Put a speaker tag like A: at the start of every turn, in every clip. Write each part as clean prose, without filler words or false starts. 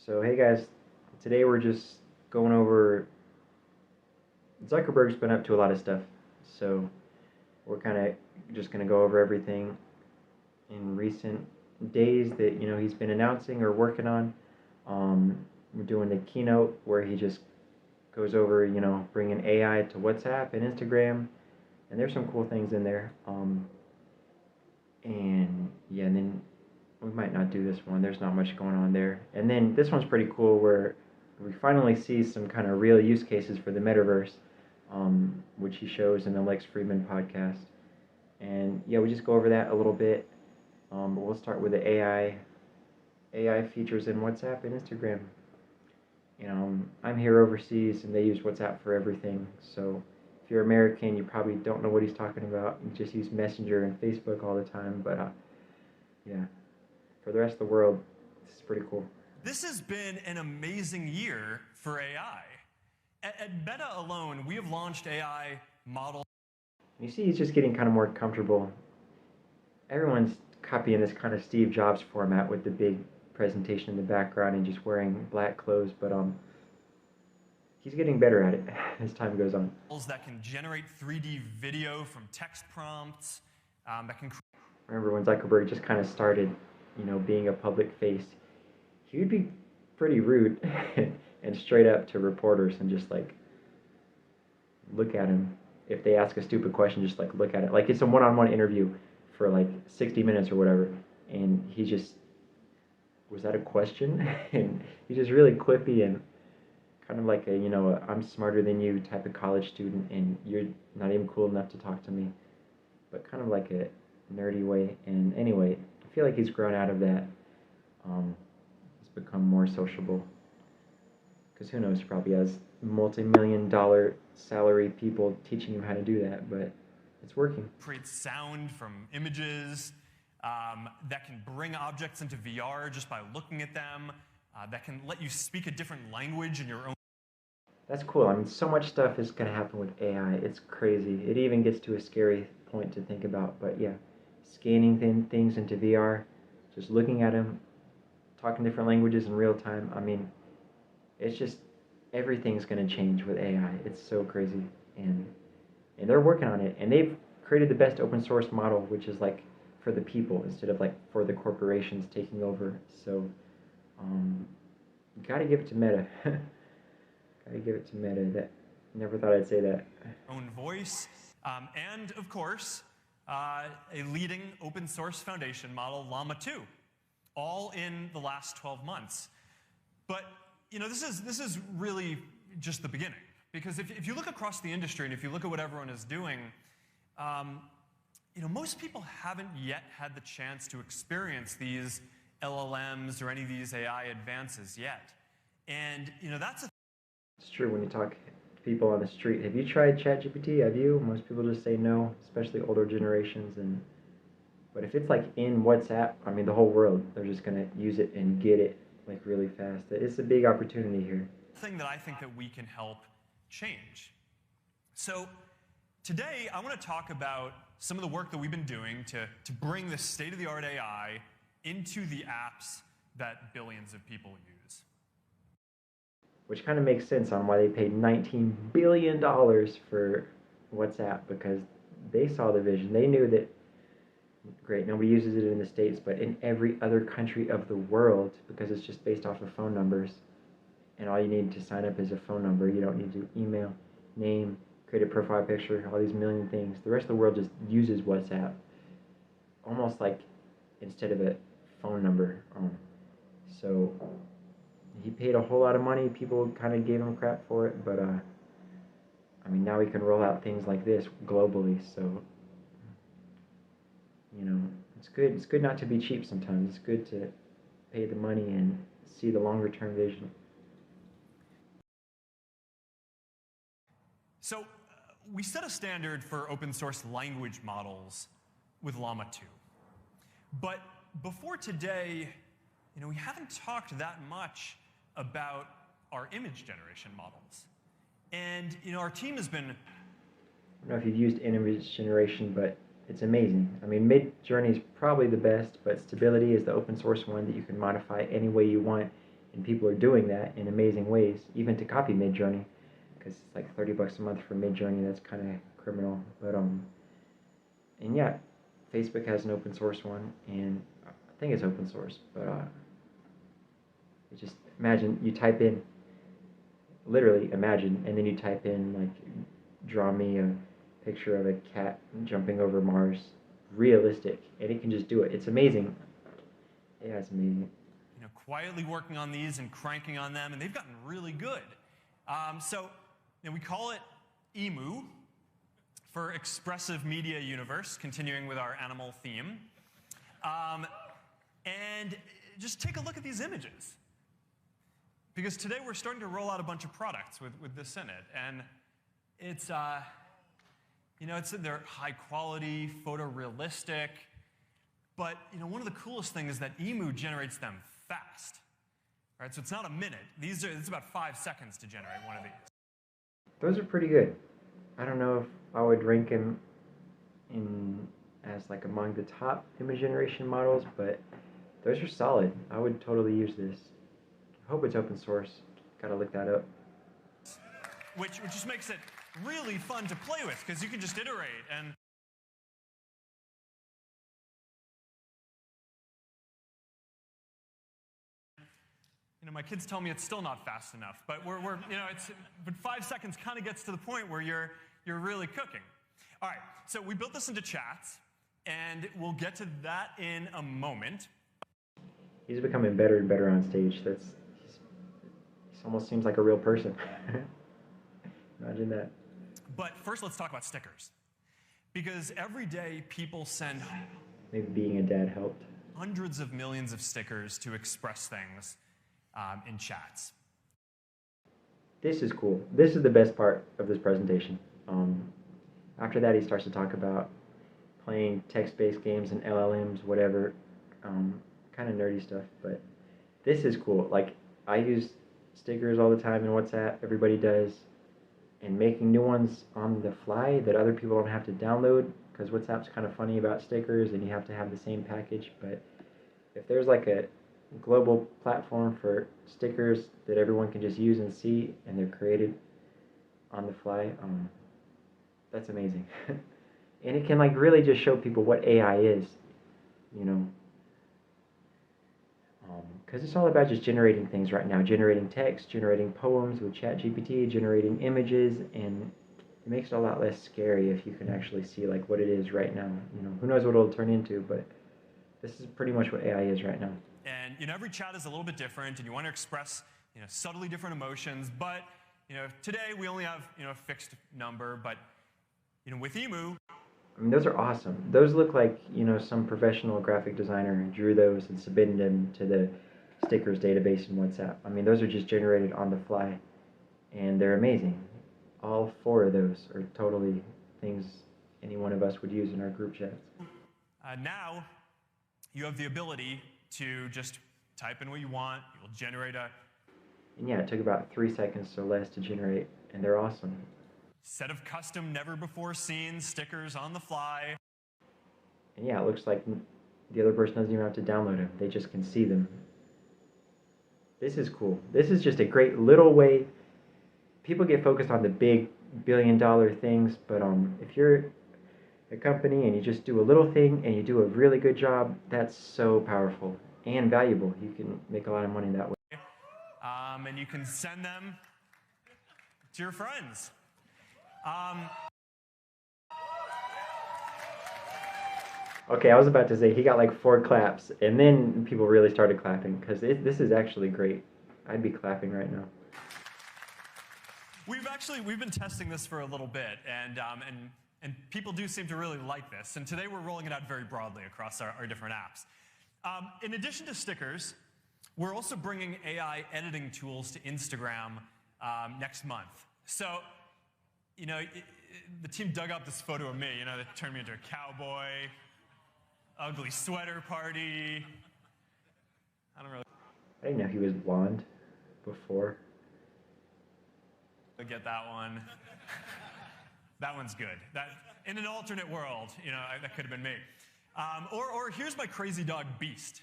A: So, hey guys, today we're just going over. Zuckerberg's been up to a lot of stuff, so we're kind of just going to go over everything in recent days that he's been announcing or working on. We're doing the keynote where he just goes over bringing AI to WhatsApp and Instagram, and there's some cool things in there. And yeah, and then we might not do this one. There's not much going on there. And then this one's pretty cool where we finally see some kind of real use cases for the metaverse, which he shows in the Lex Friedman podcast. And yeah, we just go over that a little bit. But we'll start with the AI features in WhatsApp and Instagram. I'm here overseas and they use WhatsApp for everything. So if you're American, you probably don't know what he's talking about. You just use Messenger and Facebook all the time. But yeah. For the rest of the world, this is pretty cool.
B: This has been an amazing year for AI. At Meta alone, we have launched AI models.
A: You see he's just getting kind of more comfortable. Everyone's copying this kind of Steve Jobs format with the big presentation in the background and just wearing black clothes, but he's getting better at it as time goes on.
B: That can generate 3D video from text prompts, that can...
A: Remember when Zuckerberg just kind of started being a public face, he would be pretty rude and straight up to reporters and just like look at him. If they ask a stupid question, just like look at it. Like it's a one-on-one interview for like 60 minutes or whatever. And he just, was that a question? And he's just really quippy and kind of like a I'm smarter than you type of college student and you're not even cool enough to talk to me. But kind of like a nerdy way. And anyway, I feel like he's grown out of that. He's become more sociable. Because who knows, he probably has multi-million-dollar salary people teaching him how to do that, but it's working.
B: Create sound from images, that can bring objects into VR just by looking at them, that can let you speak a different language in your own...
A: That's cool. I mean, so much stuff is going to happen with AI. It's crazy. It even gets to a scary point to think about, but yeah. Scanning things into VR, just looking at them, talking different languages in real time. I mean, it's just, everything's going to change with AI. It's so crazy. And they're working on it. And they've created the best open source model, which is like for the people instead of like for the corporations taking over. So, you got to give it to Meta. Got to give it to Meta. That, never thought I'd say that.
B: Own voice. And of course, a leading open source foundation model, Llama 2, all in the last 12 months. But this is really just the beginning, because if you look across the industry and if you look at what everyone is doing, most people haven't yet had the chance to experience these LLMs or any of these AI advances yet, and that's a...
A: It's true when you talk to people on the street. Have you tried ChatGPT? Have you? Most people just say no, especially older generations. But if it's like in WhatsApp, I mean, the whole world, they're just gonna use it and get it like really fast. It's a big opportunity here.
B: Thing that I think that we can help change. So today, I want to talk about some of the work that we've been doing to bring this state-of-the-art AI into the apps that billions of people use.
A: Which kind of makes sense on why they paid $19 billion for WhatsApp, because they saw the vision. They knew that, great, nobody uses it in the States, but in every other country of the world, because it's just based off of phone numbers, and all you need to sign up is a phone number. You don't need to email, name, create a profile picture, all these million things. The rest of the world just uses WhatsApp, almost like instead of a phone number. So he paid a whole lot of money. People kind of gave him crap for it, but I mean, now we can roll out things like this globally. So it's good. It's good not to be cheap sometimes. It's good to pay the money and see the longer term vision.
B: So we set a standard for open source language models with Llama 2. But before today, we haven't talked that much about our image generation models. And our team has been...
A: I don't know if you've used image generation, but it's amazing. I mean, Midjourney is probably the best, but Stability is the open source one that you can modify any way you want. And people are doing that in amazing ways, even to copy Midjourney, because it's like $30 a month for Midjourney. That's kind of criminal. But and yeah, Facebook has an open source one, and I think it's open source. But you just imagine you type in, literally imagine, and then you type in like, draw me a picture of a cat jumping over Mars, realistic, and it can just do it. It's amazing. Yeah, it's amazing.
B: Quietly working on these and cranking on them, and they've gotten really good. So we call it EMU for Expressive Media Universe, continuing with our animal theme. And just take a look at these images. Because today we're starting to roll out a bunch of products with this in it. And it's, they're high quality, photorealistic. But one of the coolest things is that EMU generates them fast. Right? So it's not a minute. It's about 5 seconds to generate one of these.
A: Those are pretty good. I don't know if I would rank them as like among the top image generation models, but those are solid. I would totally use this. I hope it's open source. Gotta look that up.
B: Which just makes it really fun to play with, because you can just iterate and my kids tell me it's still not fast enough, but but 5 seconds kind of gets to the point where you're really cooking. All right, so we built this into chats, and we'll get to that in a moment.
A: He's becoming better and better on stage. He almost seems like a real person. Imagine that.
B: But first, let's talk about stickers, because every day people send
A: maybe being a dad helped.
B: Hundreds of millions of stickers to express things in chats.
A: This is cool. This is the best part of this presentation. After that, he starts to talk about playing text-based games and LLMs, whatever, kind of nerdy stuff. But this is cool. Like, I use stickers all the time in WhatsApp. Everybody does. And making new ones on the fly that other people don't have to download, because WhatsApp's kind of funny about stickers, and you have to have the same package. But if there's like a global platform for stickers that everyone can just use and see, and they're created on the fly, that's amazing. And it can like really just show people what AI is, because it's all about just generating things right now, generating text, generating poems with ChatGPT, generating images, and it makes it a lot less scary if you can actually see like what it is right now. Who knows what it'll turn into, but this is pretty much what AI is right now.
B: And every chat is a little bit different, and you want to express subtly different emotions. But today we only have a fixed number. But with EMU,
A: I mean, those are awesome. Those look like some professional graphic designer drew those and submitted them to the stickers database in WhatsApp. I mean, those are just generated on the fly, and they're amazing. All 4 of those are totally things any one of us would use in our group chats.
B: Now you have the ability to just type in what you want. You'll generate
A: And yeah, it took about 3 seconds or less to generate, and they're awesome.
B: Set of custom, never-before-seen stickers on the fly.
A: And yeah, it looks like the other person doesn't even have to download them. They just can see them. This is cool. This is just a great little way. People get focused on the big billion-dollar things, but if you're a company and you just do a little thing and you do a really good job, that's so powerful and valuable. You can make a lot of money that way.
B: And you can send them to your friends.
A: Okay, I was about to say he got like 4 claps, and then people really started clapping, because this is actually great. I'd be clapping right now.
B: We've been testing this for a little bit, and people do seem to really like this. And today we're rolling it out very broadly across our different apps. In addition to stickers, we're also bringing AI editing tools to Instagram next month. So, the team dug up this photo of me, that turned me into a cowboy, ugly sweater party. I
A: didn't know he was blonde before.
B: Get that one. That one's good. That in an alternate world, that could have been me. Or here's my crazy dog Beast.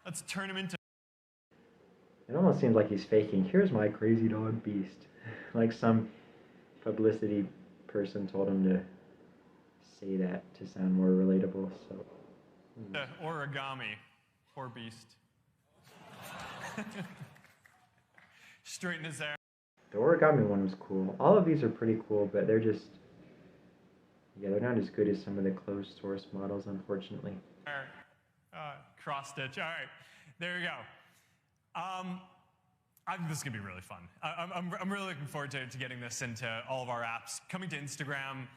B: Let's turn him into
A: It almost seems like he's faking. Here's my crazy dog beast. Like some publicity person told him to say that to sound more relatable. So.
B: Origami. Poor beast. Straighten his hair.
A: The origami one was cool. All of these are pretty cool, but they're just, yeah, they're not as good as some of the closed source models, unfortunately.
B: Cross stitch. All right, there you go. This is gonna be really fun. I'm really looking forward to getting this into all of our apps. Coming to Instagram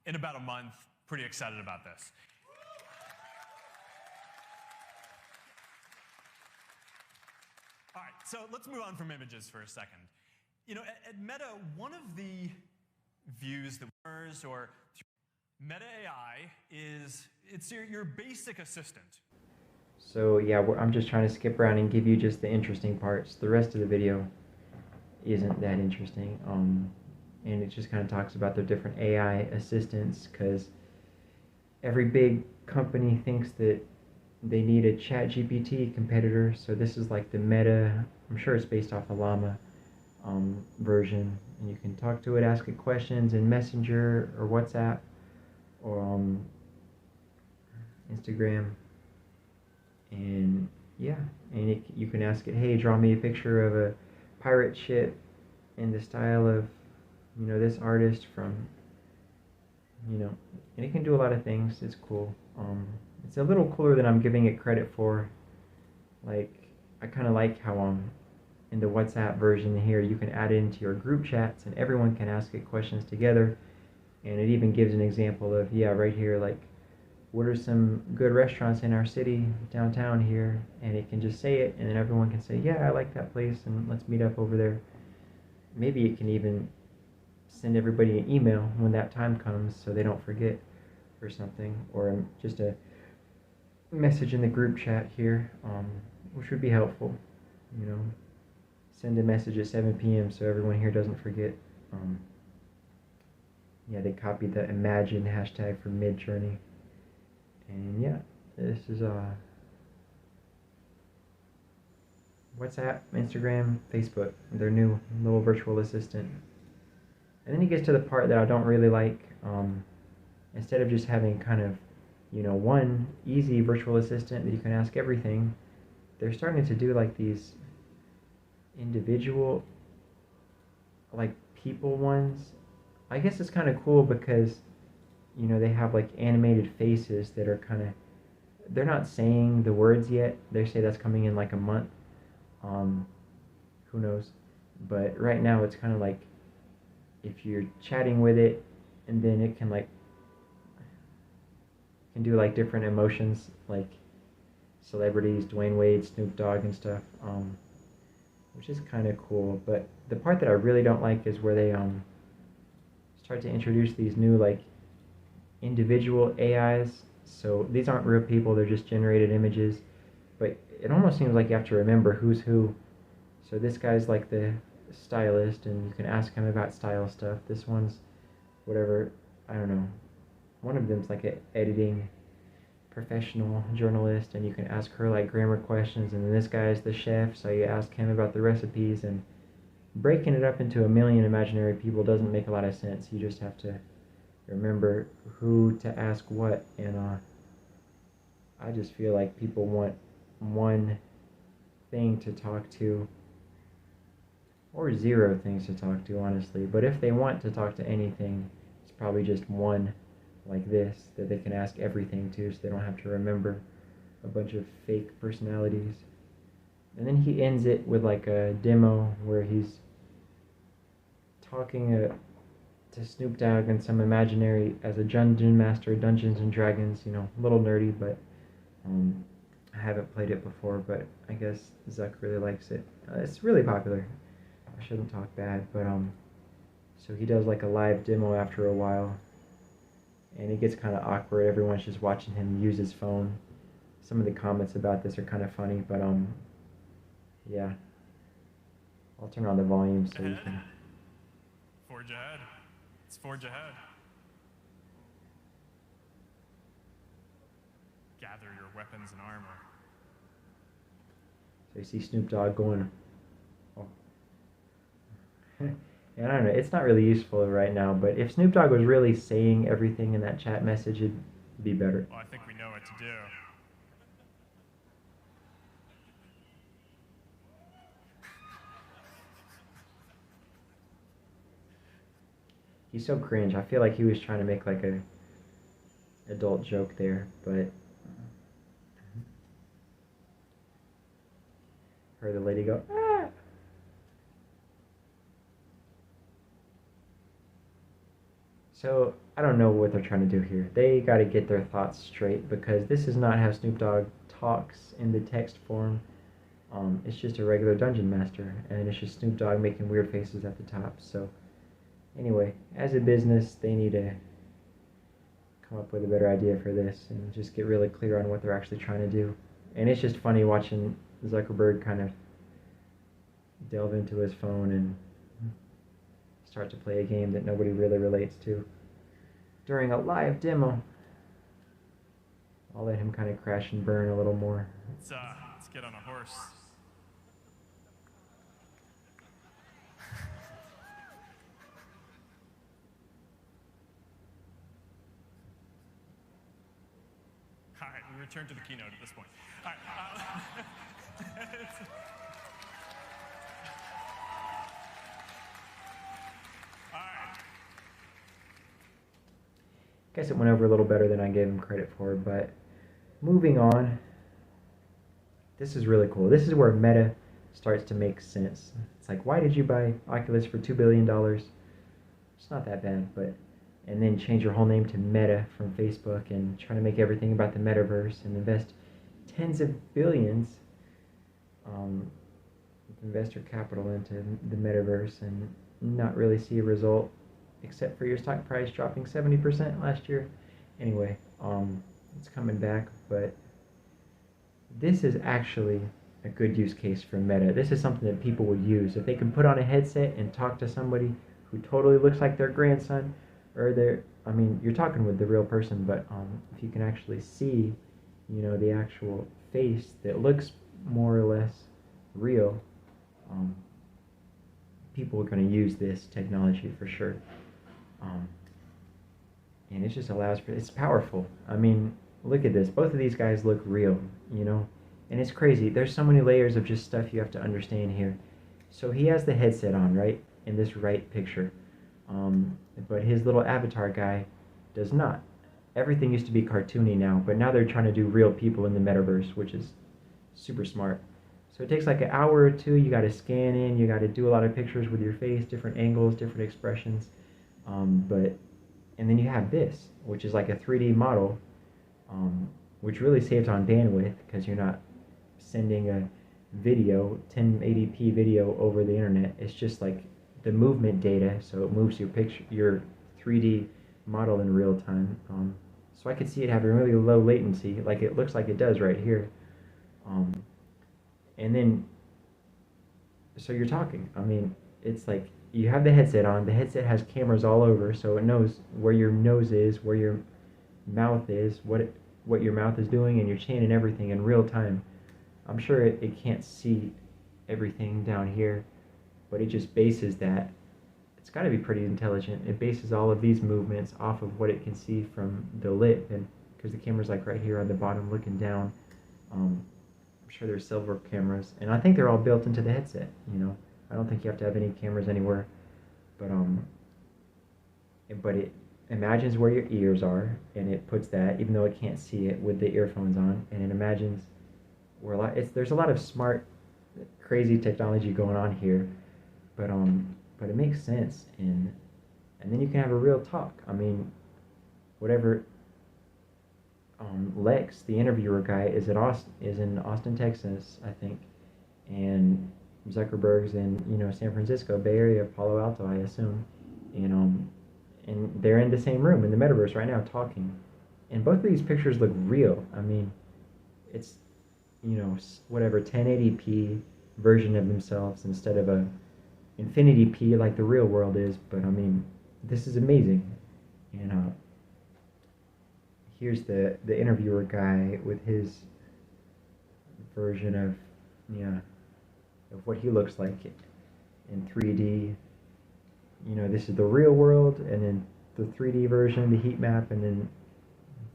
B: in about a month. Pretty excited about this. All right, so let's move on from images for a second. You know, at Meta, one of the views that or Meta AI it's your basic assistant.
A: So yeah, I'm just trying to skip around and give you just the interesting parts. The rest of the video isn't that interesting. And it just kind of talks about their different AI assistants, because every big company thinks that they need a ChatGPT competitor. So this is like the Meta, I'm sure it's based off a Llama version, and you can talk to it, ask it questions in Messenger or WhatsApp or Instagram, and yeah, and you can ask it, hey, draw me a picture of a pirate ship in the style of, you know, this artist from, you know, and it can do a lot of things. It's cool. It's a little cooler than I'm giving it credit for. Like, I kind of like how in the WhatsApp version here, you can add it into your group chats and everyone can ask it questions together. And it even gives an example of, yeah, right here, like, what are some good restaurants in our city, downtown here? And it can just say it, and then everyone can say, yeah, I like that place, and let's meet up over there. Maybe it can even send everybody an email when that time comes so they don't forget or something, or just a message in the group chat here, which would be helpful, you know. Send a message at 7 p.m. so everyone here doesn't forget. Yeah, they copied the imagine hashtag from Midjourney. And yeah, this is WhatsApp, Instagram, Facebook, their new little virtual assistant. And then he gets to the part that I don't really like. Instead of just having kind of, you know, one easy virtual assistant that you can ask everything, they're starting to do like these individual, like, people ones. I guess it's kind of cool because, you know, they have like animated faces that are kind of, they're not saying the words yet. They say that's coming in like a month. Who knows? But right now it's kind of like, if you're chatting with it, and then it can like, can do like different emotions, like celebrities, Dwayne Wade, Snoop Dogg and stuff, which is kind of cool. But the part that I really don't like is where they start to introduce these new like individual AIs. So these aren't real people, they're just generated images, but it almost seems like you have to remember who's who. So this guy's like the stylist, and you can ask him about style stuff. This one's whatever, I don't know. One of them's like an editing professional journalist, and you can ask her like grammar questions. And then this guy's the chef, so you ask him about the recipes. And breaking it up into a million imaginary people doesn't make a lot of sense. You just have to remember who to ask what. And I just feel like people want one thing to talk to, or zero things to talk to, honestly. But if they want to talk to anything, it's probably just one like this that they can ask everything to, so they don't have to remember a bunch of fake personalities. And then he ends it with like a demo where he's talking to Snoop Dogg and some imaginary, as a dungeon master, Dungeons and Dragons, you know, a little nerdy, but I haven't played it before, but I guess Zuck really likes it. It's really popular. I shouldn't talk bad, but so he does like a live demo after a while, and it gets kind of awkward. Everyone's just watching him use his phone. Some of the comments about this are kind of funny, but yeah. I'll turn on the volume so you can.
B: Forge ahead. Let's forge ahead. Gather your weapons and armor.
A: So you see Snoop Dogg going, oh. And I don't know, it's not really useful right now, but if Snoop Dogg was really saying everything in that chat message, it'd be better.
B: Well, I think we know what to do.
A: He's so cringe. I feel like he was trying to make like a adult joke there, but heard the lady go, ah! So I don't know what they're trying to do here. They got to get their thoughts straight because this is not how Snoop Dogg talks in the text form. It's just a regular dungeon master, and it's just Snoop Dogg making weird faces at the top. So anyway, as a business, they need to come up with a better idea for this and just get really clear on what they're actually trying to do. And it's just funny watching Zuckerberg kind of delve into his phone and start to play a game that nobody really relates to during a live demo. I'll let him kind of crash and burn a little more.
B: Let's get on a horse. All right, we return to the keynote at this point. All right.
A: Guess it went over a little better than I gave him credit for, but moving on. This is really cool. This is where Meta starts to make sense. It's like, why did you buy Oculus for $2 billion? It's not that bad, but and then change your whole name to Meta from Facebook and try to make everything about the Metaverse and invest tens of billions of investor capital into the Metaverse and not really see a result except for your stock price dropping 70% last year. Anyway, it's coming back, but this is actually a good use case for Meta. This is something that people would use. If they can put on a headset and talk to somebody who totally looks like their grandson, or I mean, you're talking with the real person, but if you can actually see, the actual face that looks more or less real, people are going to use this technology for sure. And it just allows for, it's powerful. I mean, look at this. Both of these guys look real, and it's crazy. There's so many layers of just stuff you have to understand here. So he has the headset on, right, in this right picture. But his little avatar guy does not. Everything used to be cartoony now, but now they're trying to do real people in the Metaverse, which is super smart. So it takes like an hour or two. You got to scan in. You got to do a lot of pictures with your face, different angles, different expressions. And then you have this, which is like a 3D model, which really saves on bandwidth because you're not sending a video, 1080p video over the internet. It's just like the movement data, so it moves your picture, your 3D model in real time. So I could see it having really low latency, like it looks like it does right here. And then, so you're talking. I mean, it's like you have the headset on. The headset has cameras all over, so it knows where your nose is, where your mouth is, what your mouth is doing, and your chin and everything in real time. I'm sure it can't see everything down here, but it just bases that. It's got to be pretty intelligent. It bases all of these movements off of what it can see from the lip, and because the camera's like right here on the bottom looking down. I'm sure there's silver cameras, and I think they're all built into the headset. I don't think you have to have any cameras anywhere, but it imagines where your ears are, and it puts that, even though it can't see it, with the earphones on, and it imagines where there's a lot of smart, crazy technology going on here, but it makes sense, and then you can have a real talk. I mean, whatever. Lex, the interviewer guy, is in Austin, Texas, I think, and Zuckerberg's in San Francisco, Bay Area, Palo Alto, I assume, and they're in the same room in the Metaverse right now talking, and both of these pictures look real. I mean, it's whatever 1080p version of themselves instead of a infinity P like the real world is. But I mean, this is amazing, and here's the interviewer guy with his version of yeah, of what he looks like in 3D. This is the real world, and then the 3D version, the heat map, and then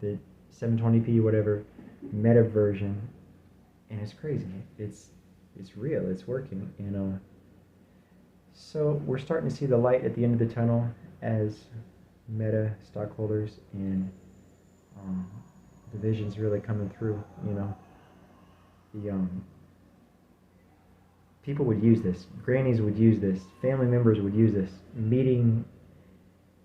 A: the 720p whatever meta version, and it's crazy. It's real. It's working. So we're starting to see the light at the end of the tunnel as Meta stockholders, and the vision's really coming through. The people would use this. Grannies would use this. Family members would use this. Meeting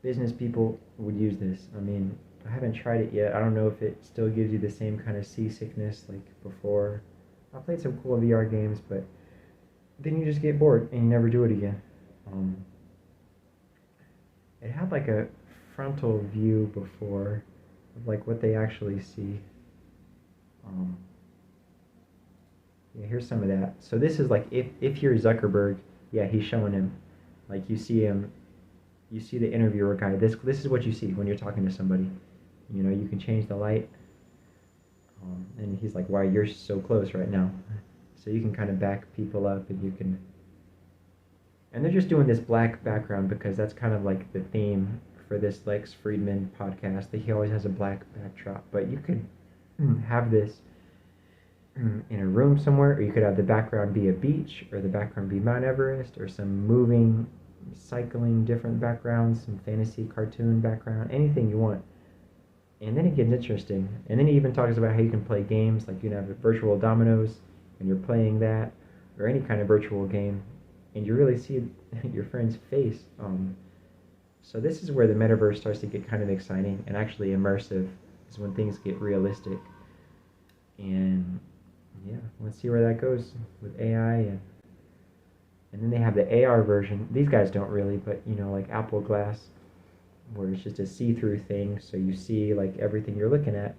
A: business people would use this. I mean, I haven't tried it yet. I don't know if it still gives you the same kind of seasickness like before. I played some cool VR games, but then you just get bored and you never do it again. It had like a frontal view before of like what they actually see. Yeah, here's some of that. So this is like if you're Zuckerberg, yeah, he's showing him, like you see him, you see the interviewer guy. This is what you see when you're talking to somebody. You can change the light, and he's like, "Why you're so close right now?" So you can kind of back people up, and you can. And they're just doing this black background because that's kind of like the theme for this Lex Friedman podcast. That he always has a black backdrop, but you could have this in a room somewhere, or you could have the background be a beach, or the background be Mount Everest, or some moving, cycling, different backgrounds, some fantasy cartoon background, anything you want. And then it gets interesting. And then he even talks about how you can play games, like you can have virtual dominoes, and you're playing that, or any kind of virtual game, and you really see your friend's face. So this is where the metaverse starts to get kind of exciting and actually immersive, is when things get realistic. And yeah, let's see where that goes with AI. And then they have the AR version. These guys don't really, but like Apple Glass, where it's just a see-through thing, so you see like everything you're looking at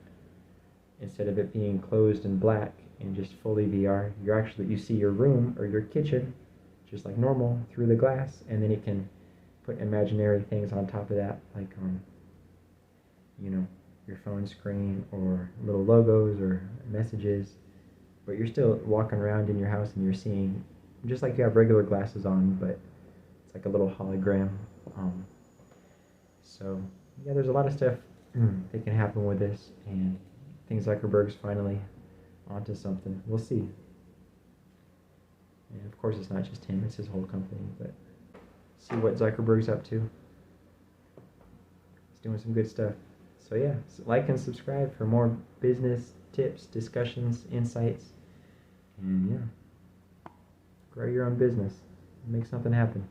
A: instead of it being closed and black and just fully VR. You see your room or your kitchen just like normal through the glass, and then it can put imaginary things on top of that, like your phone screen or little logos or messages, but you're still walking around in your house and you're seeing just like you have regular glasses on, but it's like a little hologram. So yeah, there's a lot of stuff that can happen with this, and I think Zuckerberg's finally onto something. We'll see. And of course it's not just him, it's his whole company, but see what Zuckerberg's up to. He's doing some good stuff. So yeah, like and subscribe for more business tips, discussions, insights, and yeah, grow your own business, make something happen.